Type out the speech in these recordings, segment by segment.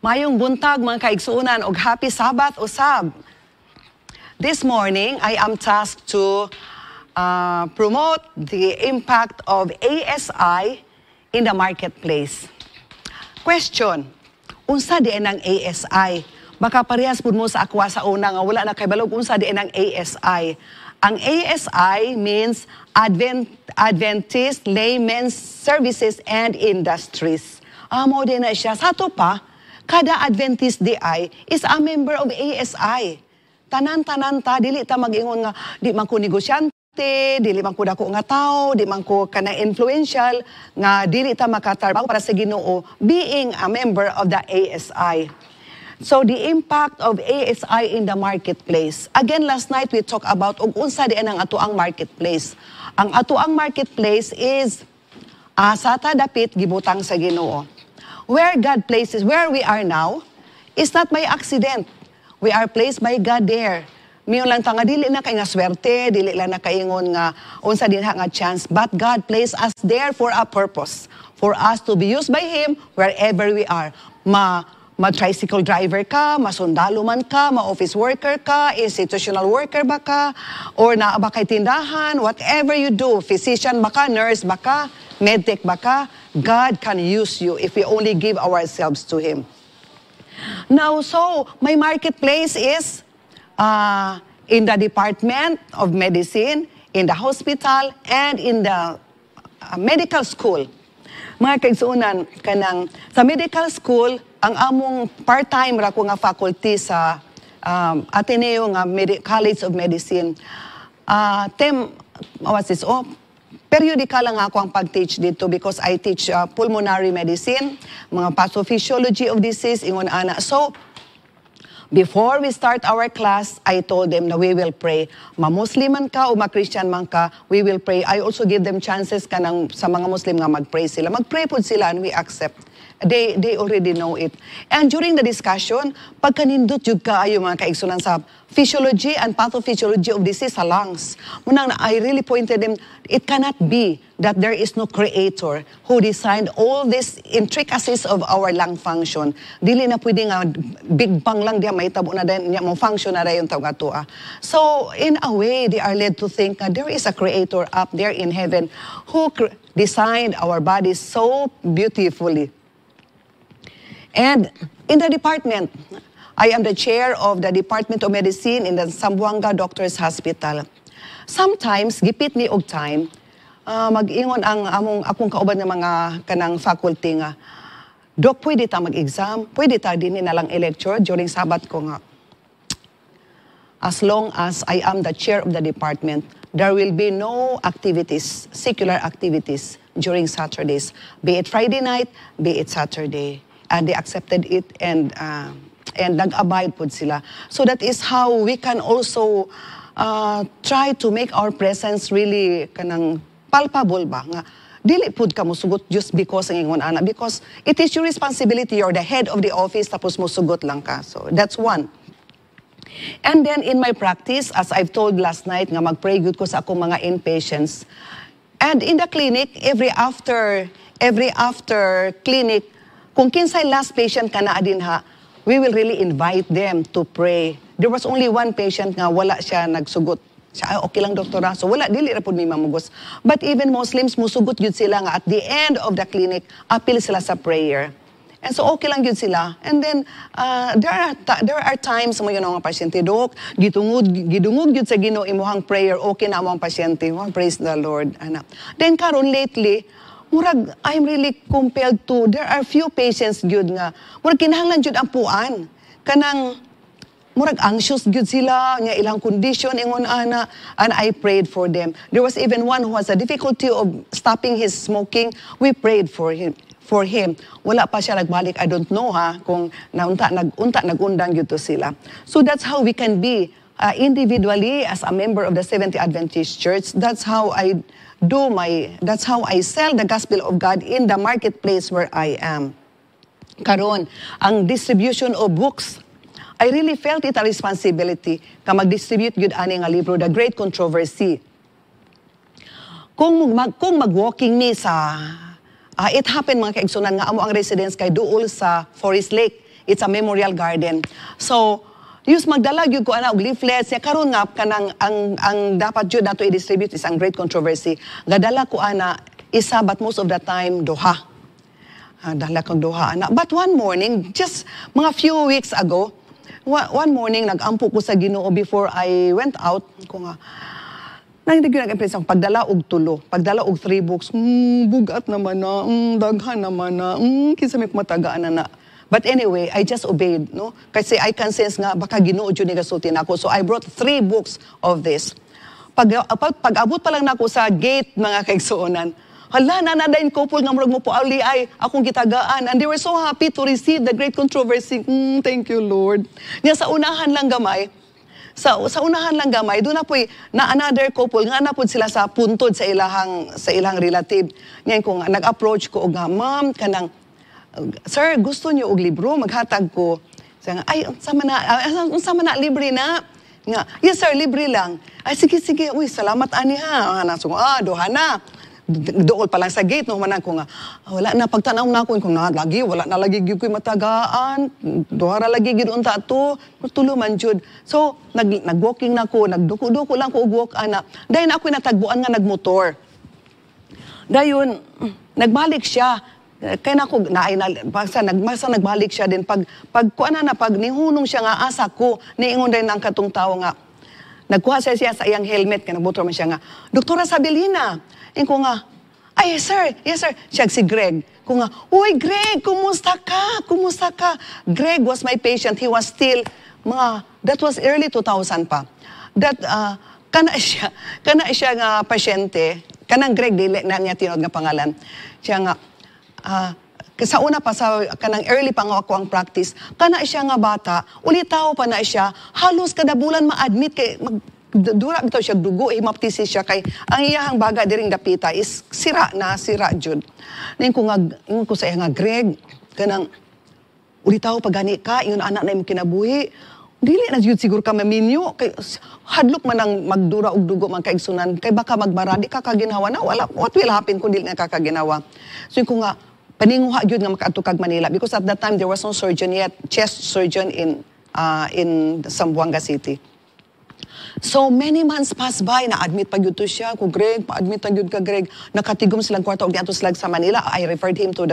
Mayong buntag mga kaigsuunan og happy Sabbath usab. This morning, I am tasked to promote the impact of ASI in the marketplace. Question, unsa diin ang ASI? Baka parehas pud mo sa akwa sa una nga wala na kay balog unsa diin ang ASI. Ang ASI means Adventist Laymen's Services and Industries. Amo din na siya. Sa to pa, kada Adventist DI is a member of ASI. Tanan-tanan ta, dili ta mag-ingon nga, di man ko negosyante, dili man ko dako nga tao, di man ko kana influential, nga dili ta makatarbaho para sa Ginoo, being a member of the ASI. So the impact of ASI in the marketplace. Again, last night we talked about ug unsa diin ang atoang marketplace. Ang atoang marketplace is sa ta dapit gibutang sa Ginoo. Where God places, where we are now, is not by accident. We are placed by God there. Miyon lang ta nga dili na kay nga swerte, dili lang na kaingon nga unsa din nga chance, but God placed us there for a purpose, for us to be used by Him wherever we are. Ma-tricycle driver ka, masundalo man ka, ma-office worker ka, institutional worker ba ka, or naa ba kay tindahan, whatever you do, physician ba ka, nurse ba ka, medtech ba ka, God can use you if we only give ourselves to Him. Now, so, my marketplace is in the Department of Medicine, in the hospital, and in the medical school. Mga kaigsuunan, kanang sa medical school, ang among part-time ra ko nga faculty sa Ateneo nga College of Medicine. Periodical lang ako ang pag-teach dito because I teach pulmonary medicine, mga pathophysiology of disease, ingon ana. So, before we start our class, I told them na we will pray. Ma-Muslim man ka o ma-Christian man ka, we will pray. I also give them chances kanang sa mga Muslim nga mag-pray sila. Mag-pray po sila and we accept. They already know it. And during the discussion, pagkanindot jud kaayo mga kaigsunan sa physiology and pathophysiology of disease sa lungs. Munang I really pointed them, it cannot be that there is no creator who designed all these intricacies of our lung function. Dili na pwede nga big bang lang diya mahitabo na din mo function na dayon taw atua. So in a way, they are led to think that there is a creator up there in heaven who designed our bodies so beautifully. And in the department, I am the chair of the Department of Medicine in the Zamboanga Doctors Hospital. Sometimes, gipit ni og time, mag-ingon ang akong kauban ng mga kanang faculty nga, Doc, pwede ta mag-exam, pwede ta din na lang i-lecture during Sabbath ko nga. As long as I am the chair of the department, there will be no activities, secular activities during Saturdays, be it Friday night, be it Saturday. And they accepted it and nag-abide po sila. So that is how we can also try to make our presence really kanang palpable ba nga dili pud ka mosugot just because ang ingon ana, because it is your responsibility, you're the head of the office tapos mosugot lang ka. So that's one. And then in my practice, as I've told last night nga mag-pray good ko sa akong mga inpatients. And in the clinic, every after clinic, kung kinsay last patient ka na adin ha, we will really invite them to pray. There was only one patient nga wala siya nagsugot. Siya, okay lang doktora. So wala, dili ra pud may mamugos. But even Muslims, musugot yun sila nga at the end of the clinic, appeal sila sa prayer. And so okay lang yun sila. And then, there are times mo yun ang pasyente, Dok, gidungog yun sa Ginoo imuhang prayer, okay na mo ang pasyente. Oh, praise the Lord. Ana. Then karon lately, murag, I'm really compelled to, there are few patients gyud nga, murag kinahanglan gyud ang puan. Kanang, murag anxious gyud sila, nga ilang condition, ingon ana, and I prayed for them. There was even one who has a difficulty of stopping his smoking. We prayed for him. Wala pa siya nagbalik, I don't know ha, kung nagundang gyud to sila. So that's how we can be individually as a member of the Seventh-day Adventist Church. That's how I sell the gospel of God in the marketplace where I am. Karon, ang distribution of books, I really felt it a responsibility ka mag-distribute gyud ani nga libro, The Great Controversy. Kung mag-walking me sa it happened mga kaigsunan nga amo ang residence kay duol sa Forest Lake. It's a memorial garden. So, Yus magdala gyud ko ana og leaflets ya karon nga kanang ang dapat jud nato i-distribute is ang great controversy. Gadala ko ana isa but most of the time duha. Dala kong duha ana. But one morning, just mga few weeks ago, one morning nag-ampo ko sa Ginoo before I went out ko nga nandig yung nag-impress ako, pagdala og tulo, pagdala og 3 books, bugat naman na, daghan naman na, kinsa may kumatagaan na na. But anyway, I just obeyed, no? Kasi I can sense nga, baka Ginoo dyan ni gasultin ako. So I brought 3 books of this. Pag-abot pa lang na ako sa gate, mga kaigsuonan, hala, nanadayin couple nga murag mo po ali ay akong gitagaan. And they were so happy to receive the great controversy. Thank you, Lord. Nga sa unahan lang gamay, sa unahan lang gamay, doon na po'y na another couple, nga na po sila sa puntod sa ilang relative. Ngayon ko nga, nag-approach ko, nga, ma'am, kanang, sir, gusto niyo og libro? Maghatag ko. Sabi nga, ay, sama na, libre na. Nga, yes sir, libre lang. Ay, sige, uy, salamat ani ha. Duha na. Dool pa lang sa gate, no, manan ko nga, wala na, pagtanaw na ko, kung lagi, wala na lagi gyud ko'y matagaan, duha ra lagi gyud unta to, tulo man jud. So, nag-walking na ko, nagduko-duko lang ko og walk ana. Dayon ako'y natagbuan nga nagmotor. Dayon, nagbalik siya. Kaya na ako, basta nagbalik siya din. Pag nihunong siya nga, asa ko, niingon din ng katong tao nga, nagkuha siya sa iyang helmet, kaya nagmotor man siya nga, Doktora Sabelina, ko nga, ay, yes sir, siya si Greg. Ko nga, uy, Greg, kumusta ka? Greg was my patient, he was still, that was early 2000 pa. Kana siya nga pasyente, kanang Greg, dili na niya tinod nga pangalan, siya nga, sa una pa sa kanang early pa nga ako ang practice, kana siya nga bata, ulitaw pa na siya, halos kada bulan ma-admit kay dura bitaw siya dugo, hemoptysis siya kay ang iyahang baga diring dapita is sira jud. Ning ko sa iya nga Greg, kanang ulitaw pa gani ka, ingon anak na imong kinabuhi. Dili na jud siguro ka maminyo kay hadlok man ang magdura og dugo man kaigsunan kay baka magbara di ka kaginawa na wala what will happen kung dili na kakaginawa. So ko nga paninguha gyud nga makaadto kag Manila because at that time there was no surgeon yet, chest surgeon in Zamboanga City. So many months passed by, na-admit pa gyud to siya ko Greg, pa-admit na gyud ka Greg, nakatigom silang kwarto og diadto sila sa Manila. I referred him to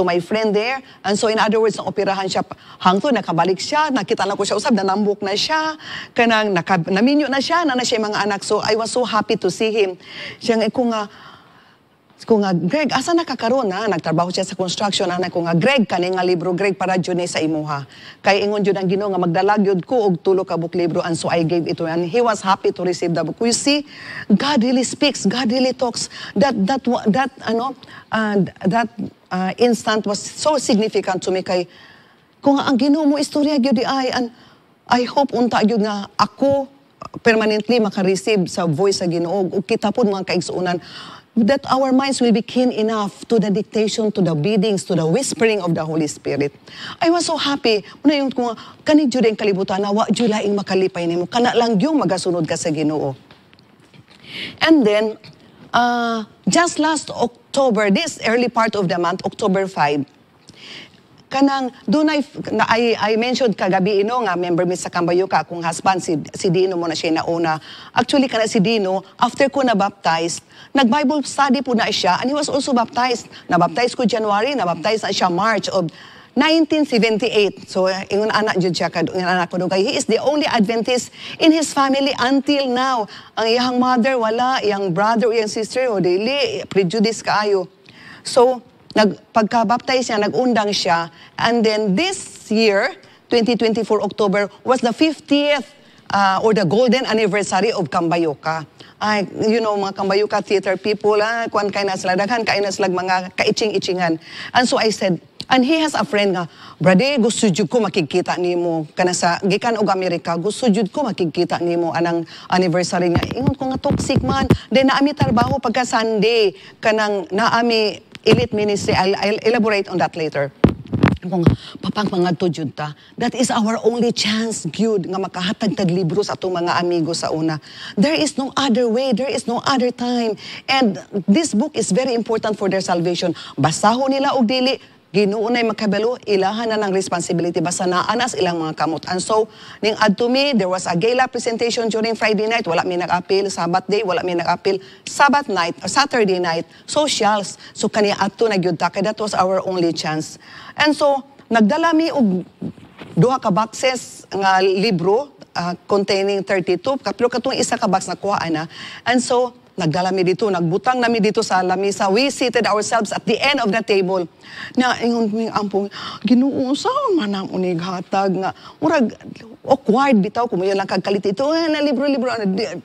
my friend there. And so in other words, operahan siya hangtod nakabalik siya, nakita na ko siya usab nanambok na siya, kanang naminyo na siya mga anak. So I was so happy to see him. Siya nga ko nga Greg, asa nakakaroon na nagtrabaho siya sa construction ana ko nga Greg kani nga libro Greg para jud sa imuha. Kay ingon jud ang Ginoo nga magdala gyud ko og tulo ka book libro and so I gave it to him and he was happy to receive the book. You see, God really speaks, God really talks. That instant was so significant to me kay kung ang Ginoo mo istorya gyud di ay and I hope unta gyud nga ako permanently maka-receive sa voice sa Ginoo ug kita pod mga kaigsuonan that our minds will be keen enough to the dictation, to the biddings, to the whispering of the Holy Spirit. I was so happy. Muna yung kung kanid jud ang kalibutan na wa jud laing makalipay nimo, kana lang yung magasunod ka sa Ginoo. And then just last October, this early part of the month, October 5, kanang doon I mentioned kagabi nga member mi sa Cambayuca akong husband si Dino mo na siya nauna. Actually kana si Dino after ko na baptized, nag-Bible study po na siya and he was also baptized. Na-baptize ko January, na-baptize na siya March of 1978. So ingon anak jud siya ingon anak ko dugay. He is the only Adventist in his family until now. Ang iyang mother wala, iyang brother, iyang sister o dili prejudice kaayo. So pagka-baptize niya, nag-undang siya. And then this year, 2024 October, was the 50th or the golden anniversary of Cambayuca. Ay, you know, mga Cambayuca theater people, kuan kay na sila, daghan kay na sila mga kaitching-itchingan. And so I said, and he has a friend nga, brade, gusto jud ko makikita nimo kana sa gikan og Amerika, gusto jud ko makikita nimo anang anniversary nga. Ingon ko nga toxic man. Then naami trabaho pagka Sunday kanang naami elite ministry. I'll elaborate on that later. Kung papang mga jud ta, that is our only chance gyud nga makahatag tag libro sa atong mga amigo sa una. There is no other way, there is no other time. And this book is very important for their salvation. Basahon nila og dili, Ginoo nay makabalo, ilahan na ng responsibility basta naanas ilang mga kamot. And so, ning adto mi, there was a gala presentation during Friday night, wala mi nag-appeal, Sabbath day, wala mi nag-appeal, Sabbath night, or Saturday night, socials. So kaniya adto na gyud ta, kay that was our only chance. And so, nagdala mi og duha ka boxes nga libro containing 32, pero katong isa ka box na kuha na. And so, nagdala mi dito, nagbutang nami dito sa lamisa. We seated ourselves at the end of the table. Na ingon mi ampong Ginoo saon man ang unig hatag nga murag awkward bitaw kung mayon lang kagkalit ito na libro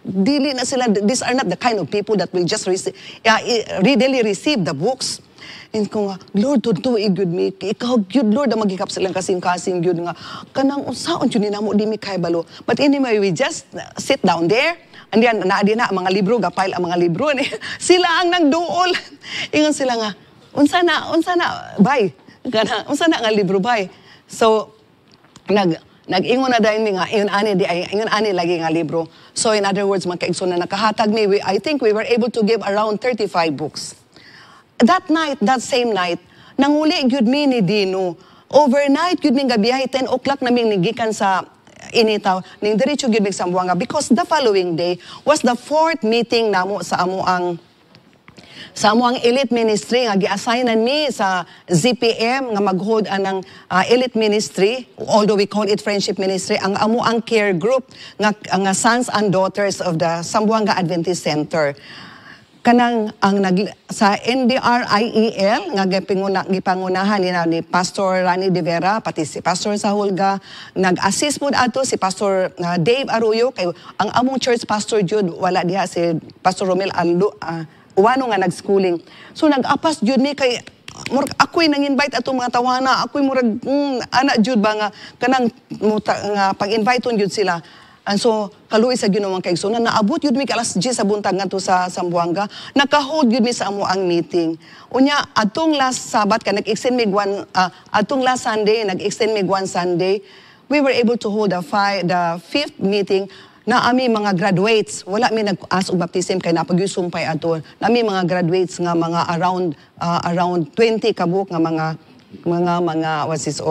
dili na sila, these are not the kind of people that will just readily receive the books. And ko nga, Lord, tunto i-good me. Ikaw, good Lord, ang magikap silang kasing-kasing good nga. Kanang unsaon yun na mo, di mi kay balo. But anyway, we just sit down there. And then, naadi na ang mga libro, gapile ang mga libro. Sila ang nagduol. Ingon sila nga, unsa na, bay. Unsa na nga libro, bay. So, nag-ingon na dahil mi nga, ingon ani lagi nga libro. So, in other words, magkaigso na nakahatag mi, I think we were able to give around 35 books. That night, that same night, nanguli gyud mi ni Dino. Overnight, gyud mi gabiyahe, 10 o'clock naming nigikan sa Initaw, ning diretso gyud mi sa Sambuanga because the following day was the 4th meeting namo sa amuang elite ministry nga gi-assignan mi sa ZPM nga mag-hold anang elite ministry, although we call it friendship ministry, ang amuang care group nga sons and daughters of the Sambuanga Adventist Center. Kanang sa NDRIEL nga gipangunahan ni Pastor Rani De Vera pati si Pastor Sahulga, nag-assist pud ato si Pastor Dave Arroyo kay ang among church pastor Jude wala diha si Pastor Romel Uwano nga nag-schooling. So nag-apas Jude ni kay murag ako'y nang-invite atong mga tawana, ako'y murag ana Jude ba nga kanang nga pag-inviteon Jude sila. And so, kaluoy sa Ginoo ang kaigsunan, naabot yun mi alas 10 sa buntag ngadto sa Sambuanga, nakahold yun mi sa amo ang meeting. Unya, atong last Sabat, nag-extend mig atong last Sunday, nag-extend mig one Sunday, we were able to hold the 5th meeting na ami mga graduates. Wala mi nag-as og baptism kay napag-sumpay ato. Nami mga graduates nga mga around 20 kabuk nga mga what's this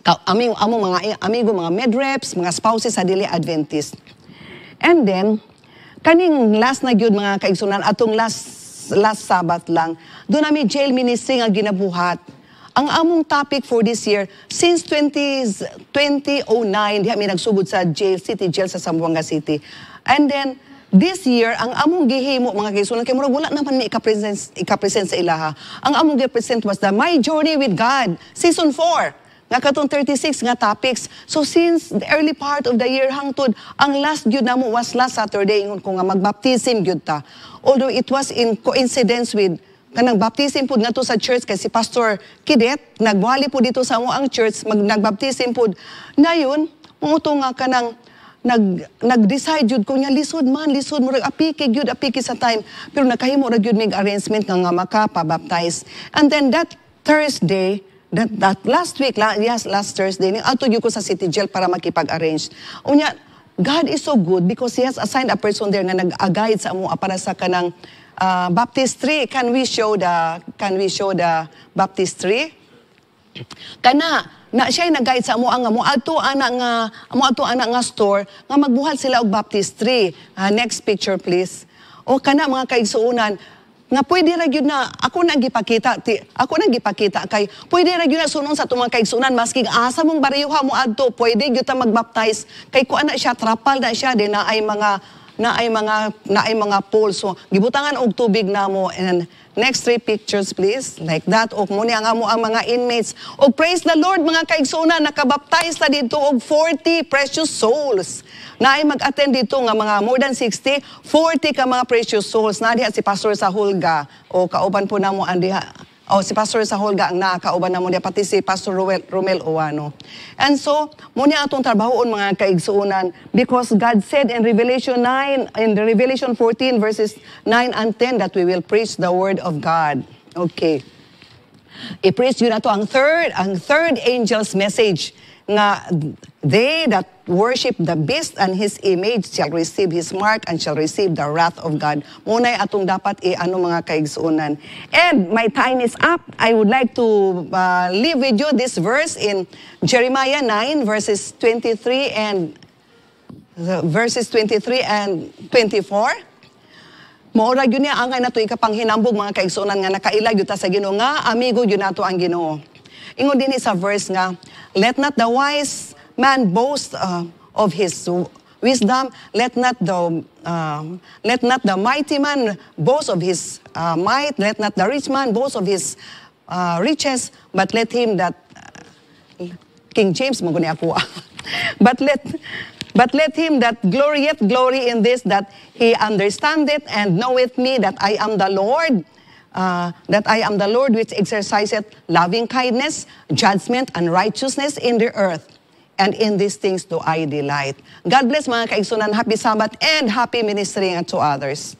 among mga amigo, mga medreps, mga spouses sa Dili Adventist. And then, kaning last na gyud mga kaigsunan, atong last Sabbath lang, doon namin jail ministry nga ginabuhat. Ang among topic for this year, since 2009, diha mi nagsugod sa city jail sa Zamboanga City. And then, this year, ang among gihimo mga kaigsunan, kay murag wala naman ni ikapresent sa ilaha. Ang among gipresent was the My Journey with God, Season 4. Nga katong 36 nga topics. So since the early part of the year hangtod, ang last gyud namo was last Saturday ingon ko nga magbaptism gyud ta. Although it was in coincidence with kanang baptism pud ngadto sa church kay si Pastor Kidet nagbuhali pud dito sa amo ang church nagbaptism pud. Nayon, muto nga kanang nag-decide jud ko nya lisod murag apiki sa time pero nakahimo ra jud mig arrangement nga makapabaptize. And then that Thursday, that last week, last Thursday, ato ko sa city jail para makipag-arrange. Unya, God is so good because He has assigned a person there nga nag-guide sa amo para sa kanang baptistry. Can we show the baptistry? Kana na siya nag-guide sa amo ang amo ato ana nga store nga magbuhat sila og baptistry. Next picture please. O kana mga kaigsuonan nga pwede ra gyud na ako nang gipakita kay pwede ra gyud na sunon sa tumang kaigsunan maski asa mong bariyuha mo adto pwede gyud ta magbaptize kay ko ana siya trapal na siya din na ay mga pool so gibutangan og tubig namo. And next 3 pictures please like that og mo ni ang amo ang mga inmates og praise the Lord mga kaigsunan nakabaptize ta dito og 40 precious souls. Naay mag-attend dito nga mga more than 40 ka mga precious souls. Na diha si Pastor Sahulga o kauban po namo andiha. Si Pastor Sahulga ang nakauban namo diha pati si Pastor Romel Uwano. And so, muna atong trabahoon mga kaigsuunan because God said in Revelation 14 verses 9 and 10 that we will preach the word of God. Okay. I-preach yun na to ang third angel's message nga they that worship the beast and his image shall receive his mark and shall receive the wrath of God. Muna'y atong dapat i-ano mga kaigsuunan. And my time is up. I would like to leave with you this verse in Jeremiah 9 verses 23 and 24. Maurag yun niya angay na to ikapanghinambog mga kaigsunan nga nakailag yuta sa Ginoo nga amigo yun nato ang Ginoo. Ingon din sa verse nga, let not the wise man boast of his wisdom, let not the mighty man boast of his might, let not the rich man boast of his riches, but let him that King James mo guni ako. But let him that glorieth glory in this, that he understandeth and knoweth me, that I am the Lord, which exerciseth loving kindness, judgment, and righteousness in the earth. And in these things do I delight. God bless mga kaigsunan. Happy Sabbath and happy ministering to others.